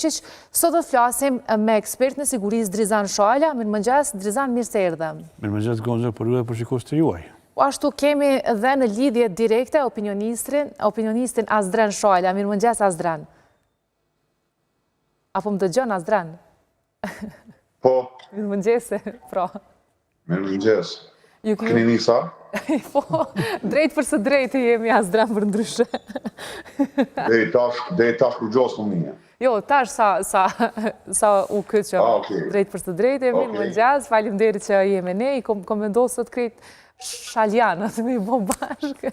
Sot do të flasim me ekspert në sigurisë Drizan Shala. Mirëmëngjes, Drizan, mirë se erdhe. Mirëmëngjes, Gonxha, për ju dhe për shikues të juaj. Ashtu kemi dhe në lidhje direkte opinionistin Azdren Shala. Mirëmëngjes, Azdren. Apo më dëgjon, Azdren? Po. Mirëmëngjes, pra. Mirëmëngjes. Keni nisa? Po, drejt për së drejtë jemi, Azdren, për ndryshe. Dhe tash kur gjosë më një. Jo, tash sa u këtë që drejt për së drejtë jemi, mirëmëngjes, faleminderit që jemi ne, i komendosë të krejt Shaljanët, me i bo bashkë.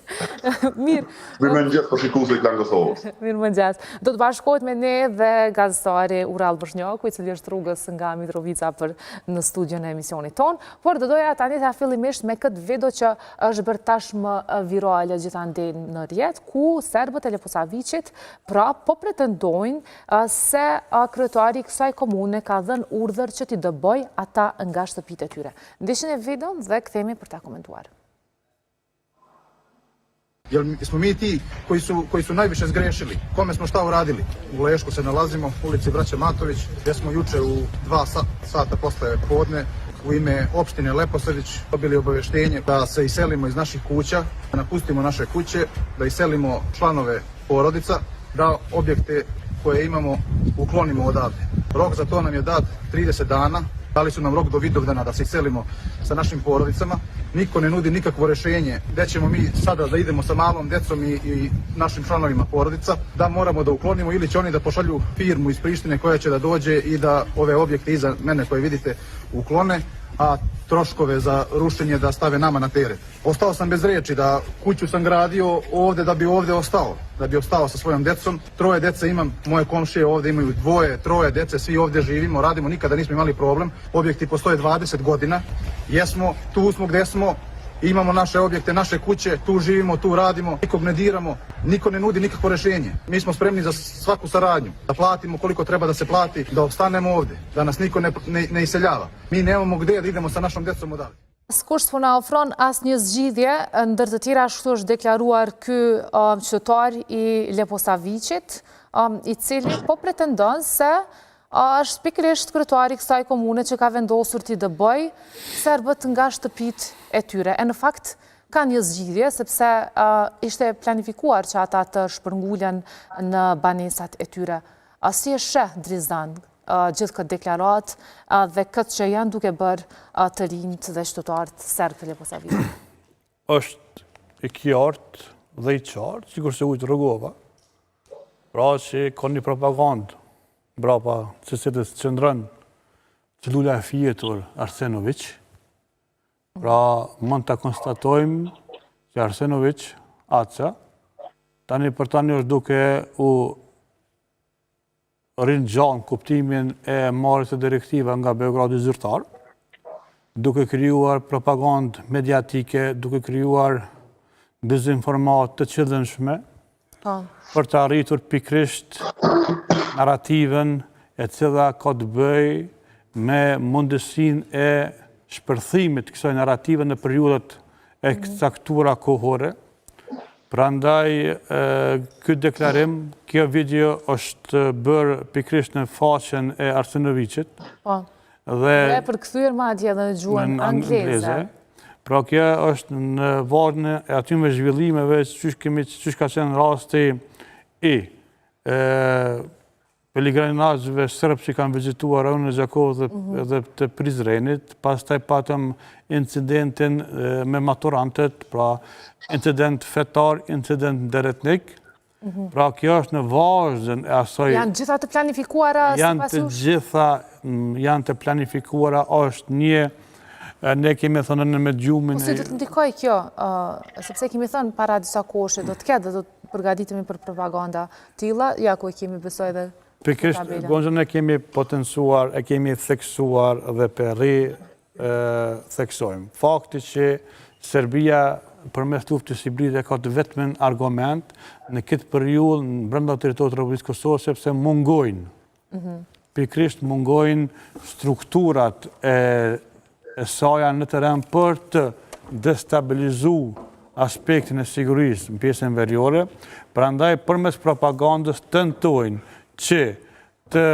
Mirë. Mirëmëngjes për shikues të Kosovës. Mirëmëngjes. Do të bashkohet me ne dhe gazetari Ural Boshnjaku, i cili është rrugës nga Mitrovica në studion e emisionit ton, por do doja tani ta fillimisht me këtë video që është bërë tashmë virale gjithandej në rrjet, ku serbët e Leposavicit pra po pretendojnë se kryetari i kësaj komune ka dhënë urdhër që t'i dëboj ata nga shtëpitë e tyre. Ndishin e videon dhe kthehemi për ta komentuar. Jer smo mi ti koji su najviše zgrešili. Kome smo šta uradili? U Lešku se nalazimo, u ulici Braće Matović, gdje smo juče u 2 sata posle podne u ime opštine Leposavić dobili obaveštenje da se iselimo iz naših kuća, da napustimo naše kuće, da iselimo članove porodica, da objekte koje imamo uklonimo odavde. Rok za to nam je dat 30 dana. Dali su nam rok do Vidovdana da se iselimo sa našim porodicama. Niko ne nudi nikakvo rešenje gde ćemo mi sada da idemo sa malom decom i našim članovima porodica, da moramo da uklonimo ili će oni da pošalju firmu iz Prištine koja će da dođe i da ove objekte iza mene koje vidite uklone, a troškove za rušenje da stave nama na teret. Ostao sam bez reči, da kuću sam gradio ovde da bi ovde ostao, da bi ostao sa svojom decom. 3 dece imam, moje komšije ovde imaju 2, 3 dece, svi ovde živimo, radimo, nikada nismo imali problem. Objekti postoje 20 godina, jesmo, tu smo gde smo, imamo naše objekte, naše kuće, tu živimo, tu radimo, nikog ne diramo, niko ne nudi nikakvo rešenje. Mi smo spremni za svaku saradnju, da platimo koliko treba da se plati, da ostanemo ovde, da nas niko ne iseljava. Mi nemamo gde da idemo sa našom decom odavde. S'kush s'po na ofron asnjë zgjidhje, ndër të tjera ashtu është deklaruar ky qytetar i Leposavicit, i cili po pretendon se është pikërisht kryetari i kësaj komune që ka vendosur t'i dëboj serbët nga shtëpitë e tyre. E në fakt ka një zgjidhje sepse ishte planifikuar që ata të shpërngulen në banesat e tyre. Si e sheh Drizan gjithë këtë deklarat dhe këtë që janë duke bërë të rinjt dhe qytetarët serbë të Leposavicit? Është i qartë dhe i qartë, sikur se ujtë rrugova, pra që ka një propagandë brapa që cilës qëndrën cellula e fjetur Arsenović. Pra mund të konstatojmë që Arsenović, Aca, tani për tani është duke u rinë gjanë kuptimin e marrjes së direktiva nga Beogradi zyrtar, duke krijuar propagandë mediatike, duke krijuar dezinformatë të qëllimshme, për të arritur pikërisht narrativën e cila ka të bëj me mundësinë e shpërthimit kësaj narrative në periudhat e caktuara kohore. Prandaj, ky deklarim, kjo video është bërë pikërisht në faqen e Arsenovicit. Dhe përkthyer madje edhe në gjuhën angleze. Pra kjo është në vargën e atyme zhvillimeve çysh ka qenë rasti i peligrinazhëve sërb që kanë vizituar rajonin e Gjakovës dhe të Prizrenit, pastaj patëm incidentin me maturantët, pra incident fetar, incident deretnik. Pra kjo është në vazhdën e asaj. Janë gjitha të planifikuara sipas jush? Janë të planifikuara, është një, ne kemi thënë në me gjumin. Si do të ndikoj kjo, sepse kemi thënë para disa kohësh do të ketë dhe do të përgatitemi për propaganda tilla, ja ku e kemi besoj dhe pikërisht, Gonxha, e kemi potencuar, e kemi theksuar dhe për theksojmë. Fakti që Serbia përmes luftës hibride ka të vetmin argument në këtë periudhë në brenda territorit të Republikës Kosovës, sepse mungojnë. Pikërisht mungojnë strukturat e saja në teren për të destabilizu aspektin e sigurisë në pjesën veriore, prandaj përmes propagandës tentojnë që të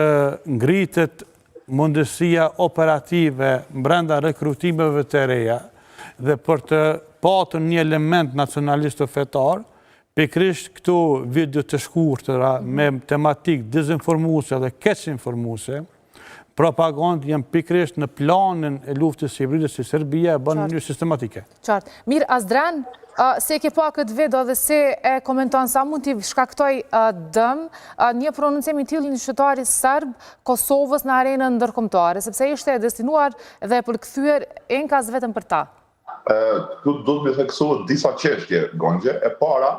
ngritet mundësia operative brenda rekrutimeve të reja dhe për të patën një element nacionalist fetar, pikrisht këtu video të shkurtëra me tematik dezinformuese dhe keqinformuese, propagandë janë pikrisht në planin e luftës hibride si Serbia e bën në një sistematike. Qartë. Mirë, Azdran, se ke pa këtë video dhe se e komenton sa mund t'i shkaktoj dëm një prononcim i tillë një qytetari serb Kosovës në arenën ndërkombëtare, sepse ishte destinuar dhe përkthyer enkas vetëm për ta. Këtu do të më theksohet disa çështje, Gonxhe. E para,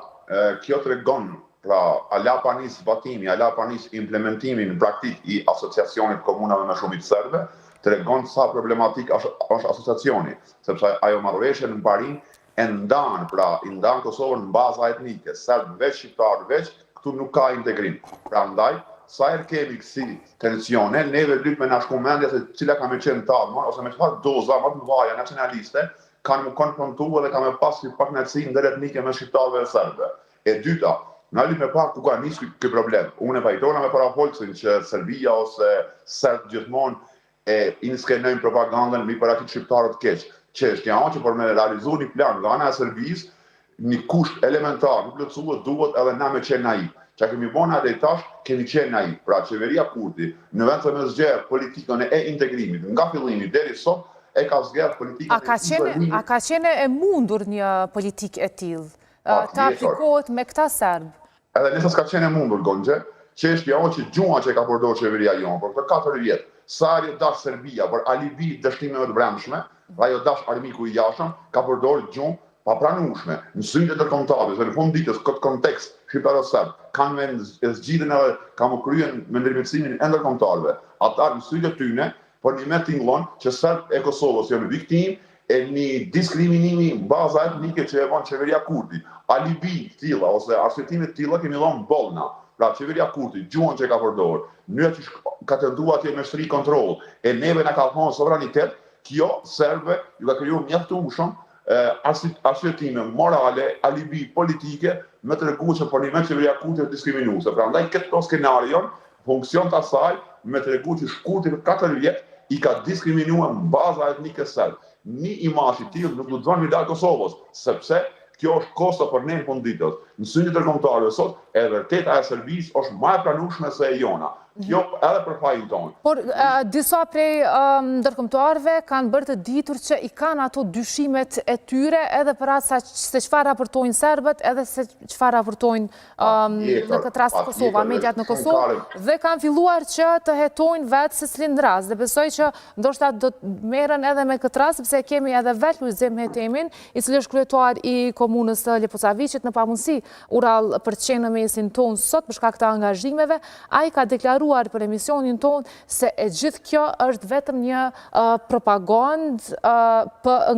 kjo tregon pra alapanis zbatimi, alapanis implementimi në praktik i asociacionit komunave me shumicë serbe, tregon sa problematik është asociacioni, sepse ajo marrëveshje në Parin e ndan, pra i ndan Kosovën në baza etnike, serb veç, shqiptar veç, këtu nuk ka integrim. Prandaj, sa herë kemi kësi tensione, neve lyp me na shku mendja se cila ka me qenë talma, ose me çfarë doza më të mëdha nacionaliste, kanë më konfrontuar dhe ka me pas si partnerësi ndëretnike me shqiptarëve dhe serbe. E dyta, nga lyp me pak ku ka nisur ky problem. Unë e pajtona me parafolksin që Serbia ose Serb gjithmonë e inskenojnë propagandën mbi paraqitë shqiptarët keq. Çështja është që për me realizuar një plan nga ana e Serbisë, një kusht elementar nuk plotësohet, duhet edhe na me qenë naiv. Çka kemi bënë atë tash, kemi qenë naiv. Pra qeveria Kurdi, në vend të me zgjedhë politikën e integrimit nga fillimi deri sot, e ka zgjedhë politikën A ka qenë e mundur një politikë e tillë? Ta aplikohet me këta serb? Edhe nëse s'ka qenë e mundur, Gonxhe, çështja është që gjunja që ka përdorur qeveria jonë për këto 4 vjet, sa ajo dash Serbia për alibi dështimeve të brendshme, dhe ajo dash armiku i jashtëm, ka përdorur gjunë papranueshme në sytë e ndërkombëtarëve, se në fund ditës këtë kontekst shqiptaro-serb kanë me zgjidhjen edhe kanë kryer me ndërmjetësimin e ndërkombëtarëve. Ata në sytë e tyre por një me tingëllon që serb e Kosovës janë viktimë e një diskriminimi në baza etnike që e bën qeveria Kurdi. Alibi tilla ose arsyetime tilla kemi dhënë bollna. Pra qeveria Kurdi, gjuhën që ka përdorur, mënyra që ka tentuar atje me shtri kontroll, e neve na ka dhënë sovranitet, kjo serbe ju ka krijuar mjaftueshëm arsyetime morale, alibi politike, me të treguar që për një vend qeveria Kurdi është diskriminuese. Prandaj këto skenarion funksion të asaj me të treguar që Kurdi për 4 vjet i ka diskriminuar në baza etnike serbe. Një imazh i tillë nuk do të vënë ndaj Kosovës, sepse kjo është kosto për ne në fund ditës. Në sytë të ndërkombëtarëve sot, e vërteta e Serbisë është më e pranueshme se e jona. Kjo edhe për fajin tonë. Por disa prej ndërkombëtarëve kanë bërë të ditur që i kanë ato dyshimet e tyre edhe për atë se çfarë raportojnë serbët, edhe se çfarë raportojnë në këtë rast Kosova, mediat në Kosovë, dhe kanë filluar që të hetojnë vetë se cilin rast. Dhe besoj që ndoshta do të merren edhe me këtë rast, sepse kemi edhe vetë Lulzim Hetemin, i cili është kryetar i komunës së Leposaviçit, në pamundësi urall për të qenë në mesin tonë sot për shkak të angazhimeve. Ai ka deklaruar për emisionin tonë se e gjithë kjo është vetëm një propagandë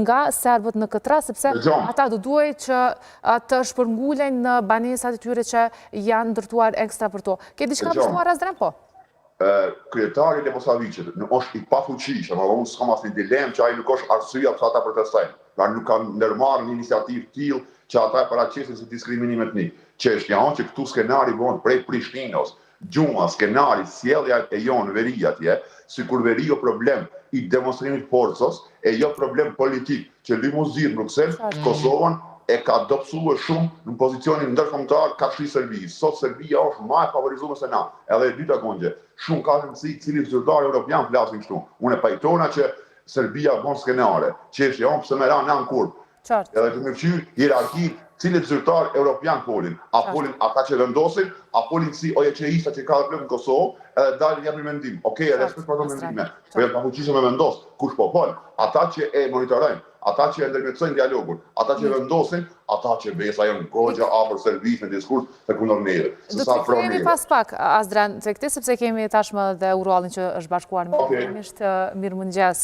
nga serbët në këtë rast, sepse ata do duhet që të shpërngulen në banesat e tyre që janë ndërtuar ekstra për to. Ke diçka për shtuar Azdran, po? Kryetari i Leposaviçit është i pafuqishëm, unë s'kam asnjë dilemë që ai nuk është arsyeja pse ata protestojnë. Pra nuk kanë ndërmarrë një iniciativë tillë që ata e paraqesin si diskriminim etnik. Çështja është që këtu skenari bëhen prej Prishtinës. Gjuma, skenari, sjellja e jonë veri atje, sikur veri jo problem i demonstrimit forcës, e jo problem politik, që limuzir në Bruxelles, Kosovën e ka dobësuar shumë në pozicionin ndërkombëtar kafshi Serbisë. Sot Serbia është më e favorizuar se na. Edhe e dyta Gonxhe, shumë ka rëndësi cili zyrtar evropian flasin kështu. Unë e pajtona që Serbia bën skenare, çështja është pse më ran në kurb. Edhe të më qyr hierarki cilët zyrtar evropian folin. A folin ata që vendosin, a folin si OECE-sa që ka problem në Kosovë, edhe dalin japin mendim. Okej, respekt për ato mendime. Po jam pafuqishëm me vendos, kush po fol? Ata që e monitorojnë, ata që e ndërmjetësojnë dialogun, ata që vendosin, ata që besa janë goxha afër Serbisë me diskurs të kundër neve. Do të kthehemi pas pak, Azdran, tek ti, sepse kemi tashmë dhe Urallin që është bashkuar me fillimisht. Mirëmëngjes.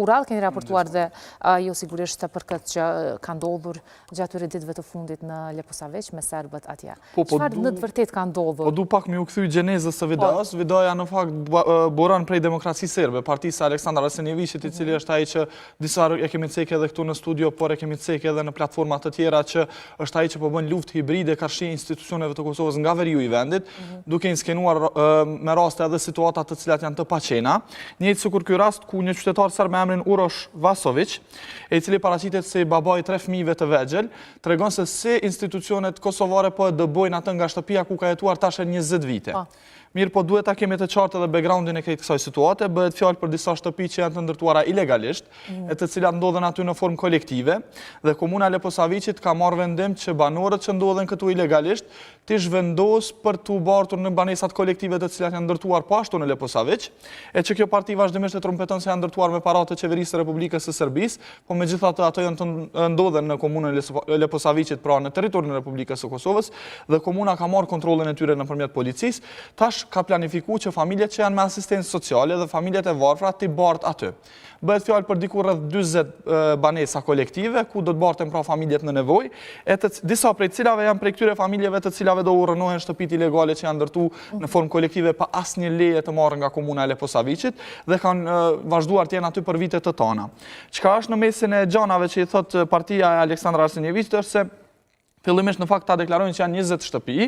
Urall, keni raportuar dhe jo sigurisht për këtë që ka ndodhur gjatë këtyre ditëve të fundit në Leposaviç me serbët atje. Çfarë në të vërtetë ka ndodhur? Po du pak me u kthy gjenezës së videos. Kosovës. Videoja në fakt buron prej Demokracisë Serbe, partisë Aleksandar Arsenjevićit, i cili është ai që disa e kemi cekë edhe këtu në studio, por e kemi cekë edhe në platforma të tjera, që është ai që po bën luftë hibride kundër institucioneve të Kosovës nga veriu i vendit, duke inskenuar me raste edhe situata të cilat janë të paqena. Njëjtë sikur ky rast ku një qytetar serb me emrin Uroš Vasović, i cili paraqitet si babai 3 fëmijëve të vegjël, tregon se si institucionet kosovare po e dëbojnë atë nga shtëpia ku ka jetuar tash 20 vite. Mirë, po duhet ta kemi të qartë edhe backgroundin e kësaj situate. Bëhet fjalë për disa shtëpi që janë të ndërtuara ilegalisht, e të cilat ndodhen aty në formë kolektive, dhe komuna Leposavićit ka marrë vendim që banorët që ndodhen këtu ilegalisht të zhvendos për të bartur në banesat kolektive të cilat janë ndërtuar po ashtu në Leposavić, e që kjo parti vazhdimisht e trumpeton se janë ndërtuar me para të qeverisë së Republikës së Serbisë, po megjithatë ato janë të ndodhen në komunën Leposavićit, pra në territorin e Republikës së Kosovës, dhe komuna ka marrë kontrollin e tyre nëpërmjet policisë. Tash ka planifikuar që familjet që janë me asistencë sociale dhe familjet e varfra të bartë aty. Bëhet fjalë për diku rreth 40 banesa kolektive, ku do të barten pra familjet në nevojë, disa prej cilave janë prej këtyre familjeve të cilave do urrënohen shtëpitë ilegale që janë ndërtuar në formë kolektive pa asnjë leje të marrë nga komuna e Leposavićit, dhe kanë vazhduar të jenë aty për vite të tona. Çka është në mesin e gjanave që i thot partia e Aleksandar Arsenjevićit është se fillimisht në fakt ta deklarojnë që janë 20 shtëpi,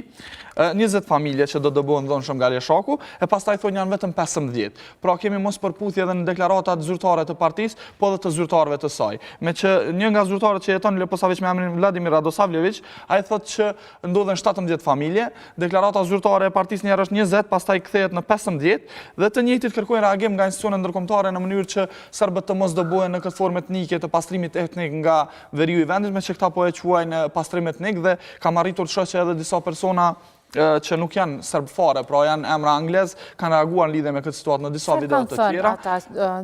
20 familje që do dëbohen dhunshëm nga Leshaku, e pastaj thonë janë vetëm 15. Pra kemi mos përputhje edhe në deklaratat zyrtare të partisë, po edhe të zyrtarëve të saj. Me që një nga zyrtarët që jeton në Leposavić me emrin Vladimir Radosavljević, ai thotë që ndodhen 17 familje, deklarata zyrtare e partisë njëherë është 20, pastaj kthehet në 15, dhe të njëjtit kërkojnë reagim nga institucione ndërkombëtare në mënyrë që serbët të mos dëbohen në këtë formë etnike të pastrimit etnik nga veriu i vendit, me që këta po e quajnë pastrim etnik, dhe kam arritur të shoh që edhe disa persona që nuk janë serb fare, pra janë emra anglez, kanë reaguar në lidhje me këtë situatë në disa video të tjera.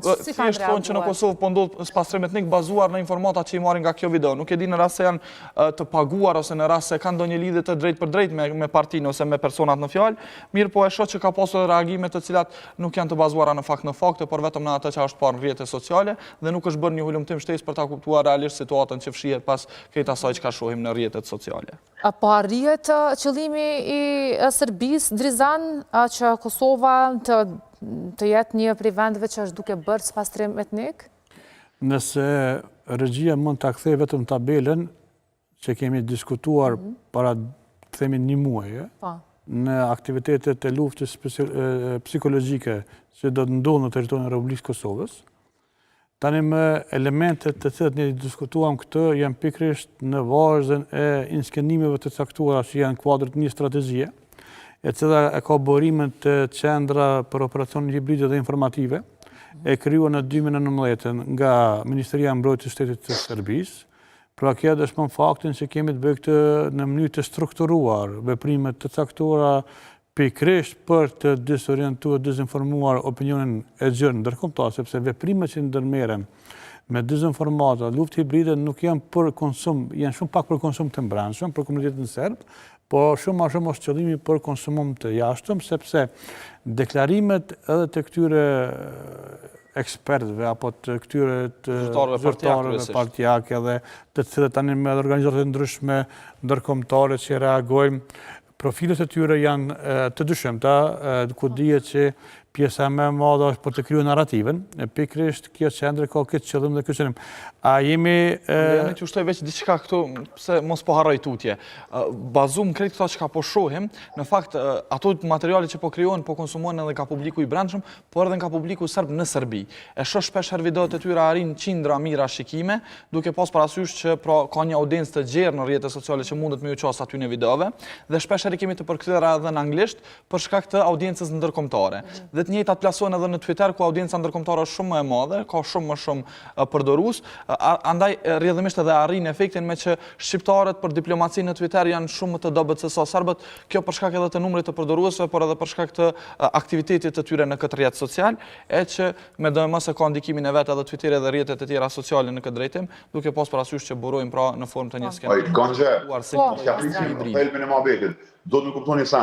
Thjesht thonë që në Kosovë po ndodh pastrim etnik bazuar në informata që i marrin nga kjo video. Nuk e di në rast se janë të paguar ose në rast se kanë ndonjë lidhje të drejtë për drejtë me partinë ose me personat në fjalë, mirë po e shoh që ka pasur reagime të cilat nuk janë të bazuara në fakte, por vetëm në atë që është parë në rrjetet sociale, dhe nuk është bërë një hulumtim shtesë për ta kuptuar realisht situatën që fshihet pas këtij asaj që shohim në rrjetet sociale. Po arrihet qëllimi i Serbisë, Drizan, që Kosova të jetë një prej vendeve që është duke bërë pastrim etnik? Nëse regjia mund ta kthejë vetëm tabelën që kemi diskutuar para themi një muaji, në aktivitetet e luftës psikologjike që do të ndodhin në territorin e Republikës Kosovës, tani me elementet të cilat ne diskutuam këtë janë pikërisht në vazhdën e inskenimeve të caktuara që janë kuadrit një strategjie, e cila e ka burimin të qendra për operacione hibride dhe informative, e krijuar në 2019 nga Ministria e Mbrojtjes së Shtetit të Serbisë. Pra kjo dëshmon faktin që kemi të bëjë këtë në mënyrë të strukturuar, veprime të caktuara pikërisht për të disorientuar, dezinformuar opinionin e gjerë ndërkombëtar, sepse veprimet që ndërmerren me dezinformata, luftë hibride nuk janë për konsum, janë shumë pak për konsum të brendshëm, për komunitetin serb, por shumë ma shumë është qëllimi për konsumum të jashtëm, sepse deklarimet edhe të këtyre ekspertëve apo të këtyre zyrtarëve partijake dhe të cilët tani me organizatët ndryshme ndërkombëtare që reagojnë, profilet e tyre janë të dyshimta, ku dihet që pjesa më e madhe është për të krijuar narrativën, pikërisht kjo qendër ka këtë qëllim dhe këtë qëllim. A jemi ne të ushtoj veç diçka këtu, pse mos po harroj tutje. Bazum krejt këto që po shohim, në fakt ato materiale që po krijohen po konsumohen edhe nga publiku i brendshëm, por edhe nga publiku serb në Serbi. E shoh shpesh herë videot e tyre arrin qindra mijëra shikime, duke pas parasysh që pra ka një audiencë të gjerë në rrjetet sociale që mundet me u qas aty në videove, dhe shpesh herë kemi të përkthyer edhe në anglisht për shkak të audiencës ndërkombëtare. Dhe të njëjtat plasohen edhe në Twitter, ku audienca ndërkombëtare është shumë më e madhe, ka shumë më shumë përdorues, andaj rrjedhimisht edhe arrin efektin me që shqiptarët për diplomacinë në Twitter janë shumë më të dobët se sa serbët, kjo për shkak edhe të numrit të përdoruesve, por edhe për shkak të aktivitetit të tyre në këtë rrjet social, e që me domos se ka ndikimin e vet edhe Twitteri dhe rrjetet e tjera sociale në këtë drejtim, duke pas parasysh që burojnë pra në formë të një skenë. Do të kuptoni se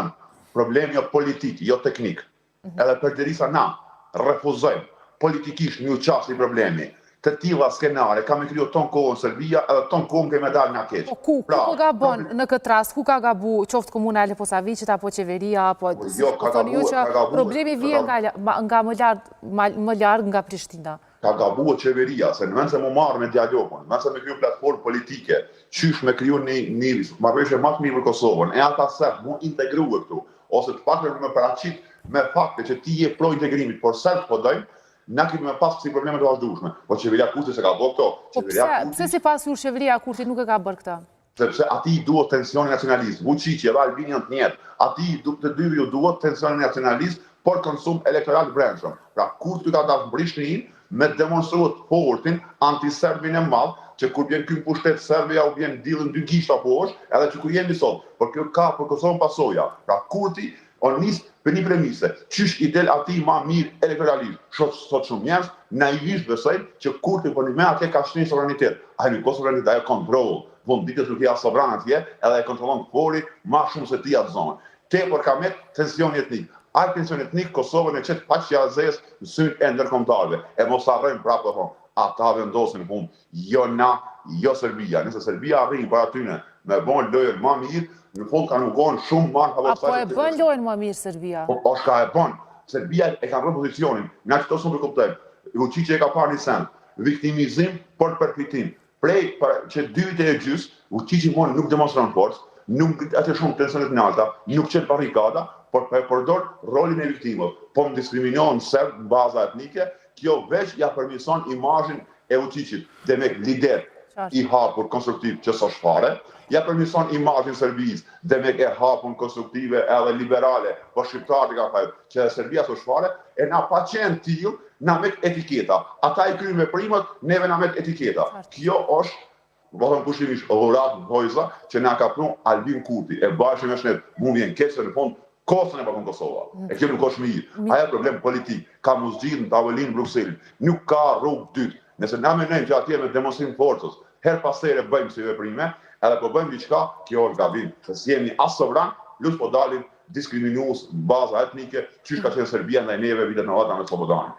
problemi jo politik, jo teknik. Edhe përderisa na refuzojmë politikisht një qasë i problemi, të tilla skenare ka me kriju ton kohën Serbia edhe ton kohën ke me dalë nga keq. Ku gabon në këtë rast, ku ka gabu qoftë komuna e Leposaviçit apo qeveria apo ka thoni ju që problemi vjen nga më larg nga Prishtina. Ka gabu qeveria, se në vend se mu marrë me dialogun, në vend se me kriju platformë politike, qysh me kriju një marrëveshje më të mirë për Kosovën, e ata sert mu integruë këtu, ose të paktën me paraqit me fakte që ti je pro integrimit, por sert po dojmë, na kemi me pas si probleme të vazhdueshme. Po qeveria Kurti se ka bërë këto. Po pse sipas jush qeveria Kurti nuk e ka bërë këtë? Sepse ati i duhet tensioni nacionalist. Vučići edhe Albania të njëjtë. Ati të dy ju duhet tensioni nacionalist por konsum elektoral brendshëm. Pra Kurti ka dashur Prishtinë me demonstruar fortin anti-serbin e madh, që kur vjen ky pushtet Serbia u vjen dillën dy gishta poshtë, edhe që kur jemi sot, por kjo ka për Kosovën pasoja. Pra Kurti o nis për një premise, qysh i del ati ma mirë elektoralisht, sot shumë njerëz, naivisht besojnë që Kurti për një me atje ka shni sovranitet. A një ko sovranitet, ajo kontrol, vënd ditës nuk ja sovran atje, edhe e kontrolon këpori ma shumë se ti atë zonë. Te për ka met tensioni etnik. Ajë tensioni etnik, Kosovën e qëtë paqja zes në synë e ndërkombëtarëve. E mos arrejmë prapë të thonë, ata vendosin punë, jo na, jo Serbia. Nëse Serbia arrijnë para tyne me bon lojën ma mirë, në fund ka nukohen shumë marë apo e bën lojën më mirë Serbia? O shka e bën. Serbia e ka bërë pozicionin, nga që të shumë përkuptojmë. Vučići e ka parë një send, viktimizim për përfitim. Prej që 2 vite e gjys, Vučići nuk demonstron forcë, nuk atë shumë tensionet në alta, nuk qëtë barrikada, por përdor rolin e viktimëve. Po më diskriminohen serb në baza etnike, kjo veç ja përmirëson imazhin e Vučićit, dhe me lider i hapur konstruktiv që së shfare, ja përmirëson imazhin Serbisë, dhe me e hapur konstruktive edhe liberale, po shqiptarët ka thënë që Serbia së shfare, e na pa qenë tillë, na me etiketa. Ata i kryjnë veprimet, neve na me etiketa. Kjo është vëllën kushtimisht dhurat vojza që na ka pru Albin Kurti, e bashkë me shnet, mu vjen keqë në fund, Kosovën e pakon Kosova. E kjo nuk është mirë. Aja problem politik, ka mu zgjidhë në tavolinë Brukselin. Nuk ka rrugë dytë. Nëse na menojmë që atje me demonstrim forcës, her pas here bëjmë si veprime, edhe po bëjmë diçka, kjo është gabim. Se si jemi as sovran, plus po dalim diskriminues në baza etnike, qysh ka qenë Serbia ndaj neve vitet 90 me Slobodani.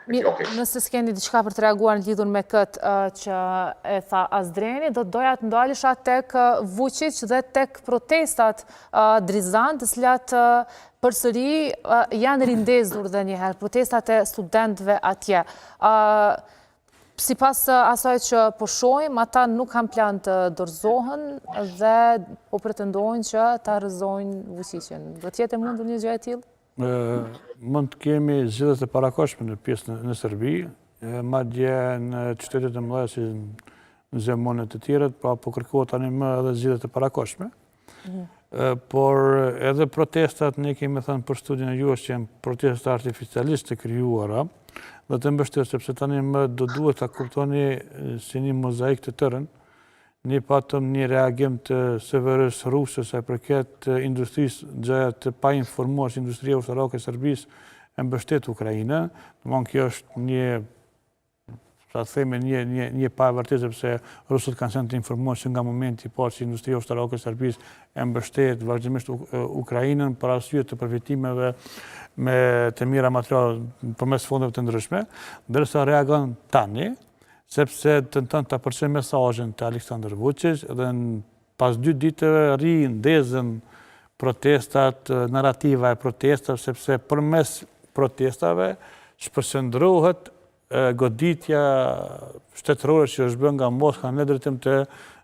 Nëse s'keni diçka për të reaguar në lidhur me këtë që e tha Azdreni, do të doja të ndalisha tek Vučić dhe tek protestat drizant, të cilat përsëri janë rindezur dhe njëherë, protestat e studentëve atje. Si pas asaj që po shohim, ata nuk kanë plan të dorëzohen dhe po pretendojnë që ta rrëzojnë Vučićin. Do t'jetë e mundur një gjë e tillë? Mund të kemi zgjedhjet e parakohshme në pjesën në Serbi, madje në qytetet e mëdha si në Zemun e të tjerët, pra po kërkohet tani më edhe zgjedhjet e parakohshme. Por edhe protestat, ne kemi thënë për studion e juaj që janë protesta artificialistë të krijuara, dhe të mbështet, sepse tani më do duhet ta kuptoni si një mozaik të tërën, ne patëm një reagim të severës ruse sa i përket industrisë gjëja të pa informuar që industria ushtarake e Serbisë e mbështet Ukrainën. Domthonë kjo është një pa e vërtetë, sepse rusët kanë qenë të informuar që nga momenti i parë që industria ushtarake e Serbisë e mbështet vazhdimisht Ukrainën për arsye të përfitimeve me të mira material përmes fondeve të ndryshme, ndërsa reagon tani, sepse tenton ta përcjellë mesazhin të Aleksandar Vučić dhe pas 2 ditëve rindezën protestat, narrativa e protestave, sepse përmes protestave shpërqendrohet goditja shtetërore që është bërë nga Moskva në drejtim të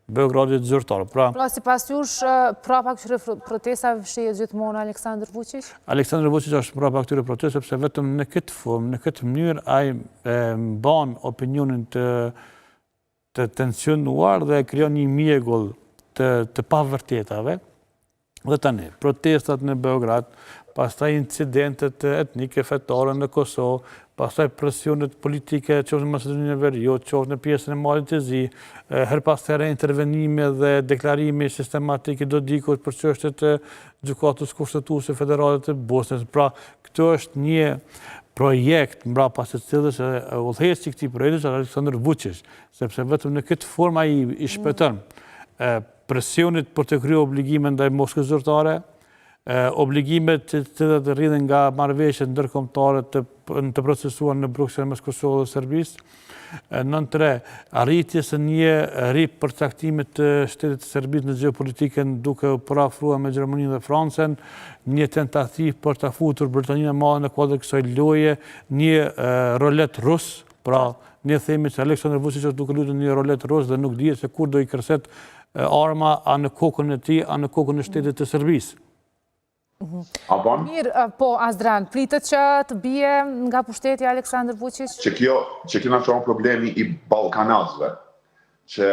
Beogradit zyrtar. Pra sipas jush, prapa këtyre protestave fshihet gjithmonë Aleksandar Vučić? Aleksandar Vučić është prapa këtyre protestave sepse vetëm në këtë formë, në këtë mënyrë ai mban opinionin të tensionuar dhe krijon një mjegull të pavërtetave. Dhe tani, protestat në Beograd, pastaj incidentet etnike fetare në Kosovë, pastaj presionet politike, qoftë në Maqedoninë e Veriut, qoftë në pjesën e Malit të Zi, her pas here intervenime dhe deklarimi sistematik i Dodikut për çështjet e gjykatës kushtetuese federale të Bosnjës. Pra, këto është një projekt mbrapa së cilës udhëheci i këtij projekti është Aleksandar Vučić, sepse vetëm në këtë formë ai i shpëton presionit për të kryer obligime ndaj Moskës zyrtare, obligimet të rridhen nga marrëveshjet ndërkombëtare të procesuar në Bruksel mes Kosovës dhe Serbisë. 9.3. Arritjes së një ripërcaktimit të shtetit të Serbisë në geopolitikën duke u parafruar me Gjermaninë dhe Francën, një tentativë për ta futur Britaninë e Madhe në kuadër kësaj loje, një rolet rus, pra ne themi se Aleksandar Vučić është duke luajtur një rolet rus dhe nuk dihet se kur do i kërset arma a në kokën e tij, a në kokën e shtetit të Serbisë. Mirë, po, Azdran, pritet që të bie nga pushteti Aleksandar Vučić? Që kena qonë problemi i Ballkanazëve, që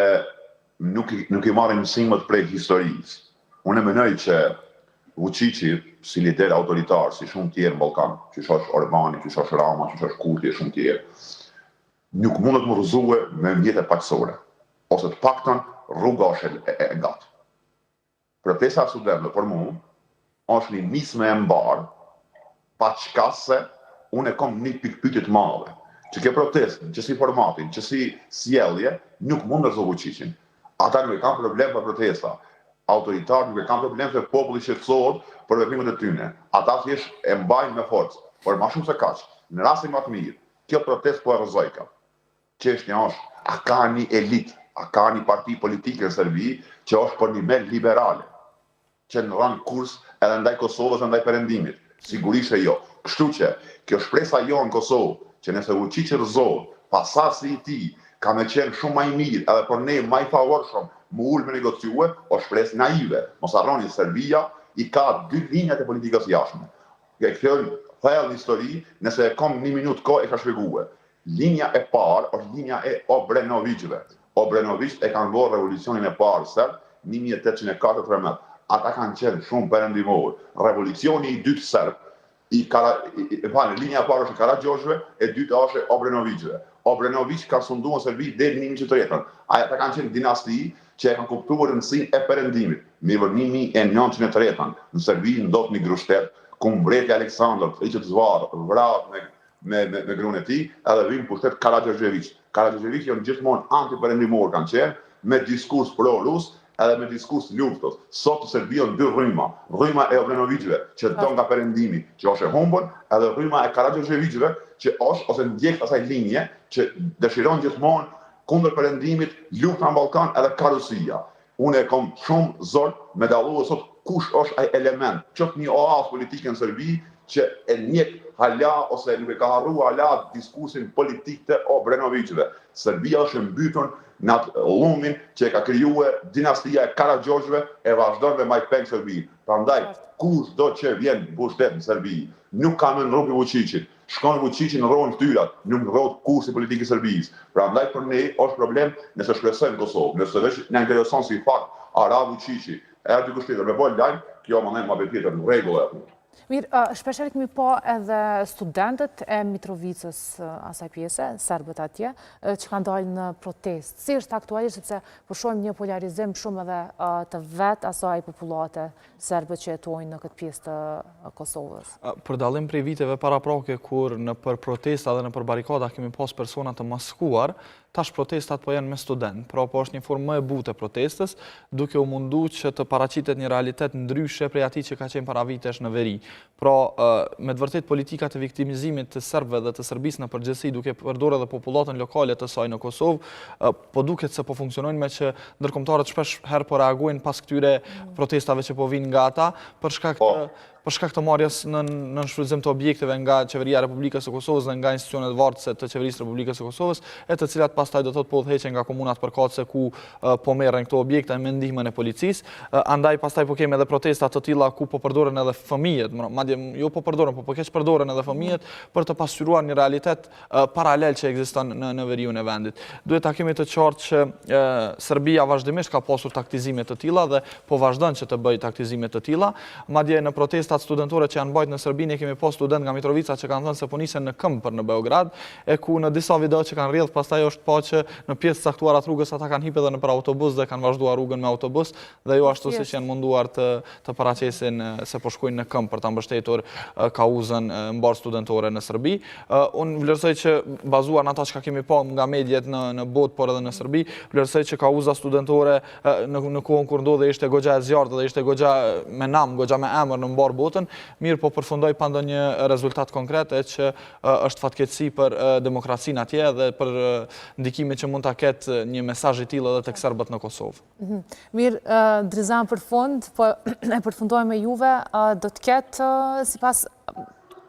nuk i marrin mësimët prej historisë. Unë mendoj që Vučići, si lider autoritar, si shumë tjerë në Ballkan, që është Orbani, që është Rama, që është Kurti e shumë tjerë, nuk mundet më rrëzue me mjete paqësore, ose të paktën rruga është e gatë. Protesta studentëve për mua është një nisme e mbarë, pa qka se unë e kom një pikpyetje të madhe. Që ke protestën, që si formatin, që si sjellje, nuk mund nërzo Vučićin. Ata nuk e kam problem për protesta. Autoritarë nuk e kam problem se populli shqetësohet për veprimet e tyre. Ata thjesht e mbajnë me forcë. Por më shumë se kaq, në rastin më të mirë, kjo protestë po e rrezojka. Çështja është, a ka një elitë, a ka një parti politike në Serbi që është për nivel liberale, që në rran kurs edhe ndaj Kosovës dhe ndaj perëndimit. Sigurisht e jo. Kështu që kjo shpresa jo në Kosovë, që nëse Vučić rrezohet, pasasi i tij ka me qenë shumë më i mirë edhe për ne më i favorshëm më ul me negociue, o shpresë naive. Mos harroni, Serbia i ka dy linjat e politikës jashtme. Kjo thellë në histori, nëse e kam një minutë kohë e ka shpjeguar. Linja e parë është linja e Obrenovićve. Obrenović e kanë bërë revolucionin e parë serb 1804-13. Ata kanë qenë shumë perëndimor. Revolucioni i dytë serb, linja e parë është e Karađorđeve, e dyta është e Obrenovićve. Obrenović ka sunduar në Serbi deri në 1903. Ata kanë qenë dinasti që e kanë kuptuar rëndësinë e perëndimit. Mirë, 1903 në Serbi ndodh një grushtet ku mbreti Aleksandar i që të vrap me gruan e tij, edhe vin pushtet Karađorđević. Karađorđević janë gjithmonë antiperëndimor kanë qenë, me diskurs pro-rus, edhe me diskurs luftës. Sot në Serbi janë dy rryma. Rryma e Obrenovićve, që do nga perëndimi, që është e humbur, edhe rryma e Karađorđevićve, që është ose ndjek asaj linje që dëshiron gjithmonë kundër perëndimit, lufta në Ballkan edhe karusia. Unë e kam shumë zor me dalluar sot kush është ai element, qoftë një oazë politike në Serbi që e njeh hala ose nuk e ka harruar hala diskursin politik të Obrenovićve. Serbia është mbytur në atë llumin që e ka krijuar dinastia e Karađorđeve e vazhdon dhe maj peng Serbi. Prandaj, kushdo që vjen pushtet në Serbi, nuk ka më në rrugë Vučićit. Shkon Vučići në rrogën fytyrat, nuk rrohet kursi politik i Serbisë. Prandaj për ne është problem nëse shpresojmë Kosovë, nëse veç na intereson si fakt ara Vučići, erdhi kushtetur me bol lajm, kjo më më bëhet tjetër në rregull apo. Mirë, shpeshherë kemi po edhe studentët e Mitrovicës, asaj pjese, serbët atje, që kanë dalë në protestë. Si është aktualisht, sepse po shohim një polarizim shumë edhe të vetë asaj popullate serbët që jetojnë në këtë pjesë të Kosovës. Për dallim prej viteve paraprake, kur në për protesta dhe në për barikada kemi pas persona të maskuar, tash protestat po janë me student, pra po është një formë më e butë e protestës, duke u mundu që të paraqitet një realitet ndryshe prej atij që ka qenë para vitesh në veri. Pra, me të vërtet politikat e viktimizimit të serbëve dhe të Serbisë në përgjithësi, duke përdorur edhe popullatën lokale të saj në Kosovë, po duket se po funksionojnë me që ndërkombëtarët shpesh herë po reagojnë pas këtyre protestave që po vinë nga ata, për shkak të marrjes në shfrytëzim të objekteve nga Qeveria e Republikës së Kosovës dhe nga institucionet vartëse të Qeverisë së Republikës së Kosovës, e të cilat pastaj do thotë po udhëheqen nga komunat përkatëse ku po merren këto objekte me ndihmën e policisë. Andaj pastaj po kemi edhe protesta të tilla ku po përdoren edhe fëmijët, madje jo po përdoren, po keq përdoren edhe fëmijët për të pasqyruar një realitet paralel që ekziston në veriun e vendit. Duhet ta kemi të qartë që Serbia vazhdimisht ka pasur taktizime të tilla dhe po vazhdon që të bëjë taktizime të tilla, madje në protesta protestat studentore që janë bajt në Serbi, ne kemi pas student nga Mitrovica që kanë thënë se po nisen në këmbë në Beograd, e ku në disa video që kanë rrjedh, pastaj është pa që në pjesë caktuara të rrugës ata kanë hipë edhe nëpër autobus dhe kanë vazhduar rrugën me autobus dhe jo ashtu siç janë munduar të paraqesin se po shkojnë në këmbë për ta mbështetur kauzën mbar studentore në Serbi. Unë vlerësoj që bazuar në ata që kemi pa nga mediat në botë, por edhe në Serbi, vlerësoj që kauza studentore në kohën kur ndodhe ishte goxha e zjarrt dhe ishte goxha me nam, goxha me emër në mbar botën, mirë po përfundoi pa ndonjë rezultat konkret, e që është fatkeqësi për demokracinë atje dhe për ndikimin që mund ta ketë një mesazh i tillë edhe tek serbët në Kosovë. Mirë, Drizan, për fund, po e përfundojmë me juve, do të ketë sipas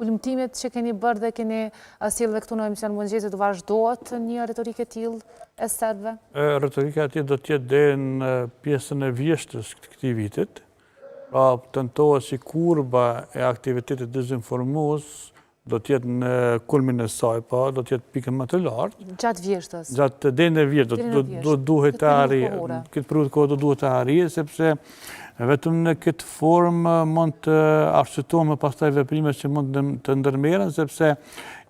ulëmtimit që keni bërë dhe keni sjellë këtu në emision Mëngjesit, do vazhdohet një retorikë e tillë e serbëve? Retorika atje do të jetë deri në pjesën e vjeshtës të këtij vitit. Pra tentohet si kurba e aktivitetit dezinformues do të jetë në kulmin e saj, po do të jetë pikën më të lartë. Gjatë vjeshtës? Gjatë deri në vjesht do duhet të arrijë. Këtë periudhë kohë do duhet të arrijë, sepse vetëm në këtë formë mund të arsyetojmë pastaj veprimet që mund të ndërmerren, sepse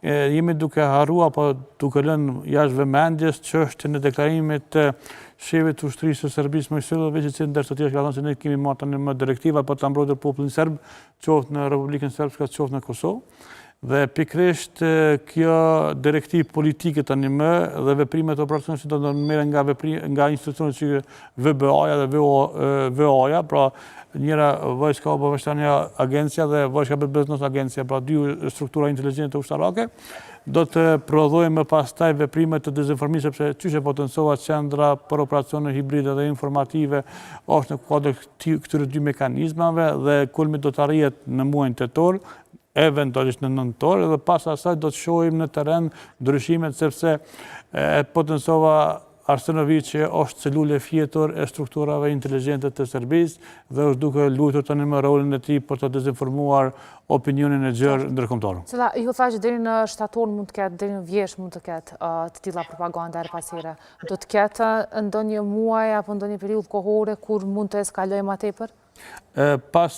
jemi duke harruar apo duke lënë jashtë vëmendjes çështjen e deklarimit të shefit të ushtrisë së Serbisë Milošević, që ndër të tjerë ka thënë se ne kemi marrë tani më direktiva për ta mbrojtur popullin serb, qoftë në Republikën Srpske, qoftë në Kosovë. Dhe pikrisht kjo direktivë politike tani më dhe veprimet operacione që do të ndërmerren nga institucionet si VBA-ja dhe VOA-ja, pra njëra Vojska Obavještajna Agencija dhe Vojska Bezbednosna Agencija, pra dy struktura inteligjente ushtarake, do të prodhojnë më pastaj veprime të dezinformimit, sepse çysh e potencova qendra për operacione hibride dhe informative është në kuadër këtyre dy mekanizmave dhe kulmi do të arrihet në muajin tetor, eventualisht në nëntor, dhe pas asaj do të shohim në terren ndryshimet, sepse potencova Arsenović është celule fjetur e strukturave inteligjente të Serbisë dhe është duke luajtur tani më rolin e tij për të dezinformuar opinionin e gjerë ndërkombëtar. Cila ju tha që deri në shtator mund të ketë, deri në vjesht mund të ketë të tilla propaganda her pas here. Do të ketë ndonjë muaj apo ndonjë periudhë kohore kur mund të eskalojë më tepër? Pas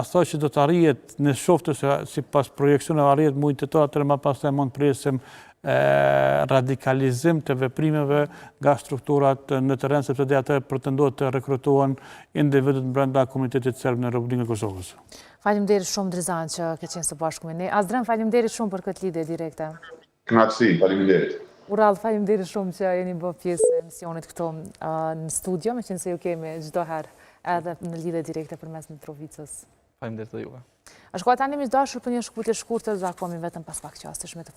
asaj që do të arrihet në shoftë se sipas projeksioneve arrihet muajin tetor, atëherë më pastaj mund presim radikalizim të veprimeve nga strukturat në terren, sepse dhe atë pretendohet të rekrutohen individët brenda komunitetit serb në Republikën e Kosovës. Faleminderit shumë Drizan që ke qenë së bashku me ne. Azdren, faleminderit shumë për këtë lidhje direkte. Kënaqësi, faleminderit. Urall, faleminderit shumë që jeni bërë pjesë e emisionit këtu në studio, meqense ju kemi çdo herë edhe në lidhje direkte përmes Mitrovicës. Faleminderit edhe juve. A shkojë tani miq dashur për një shkputje shkurtër, zakomi vetëm pas pak çastish me të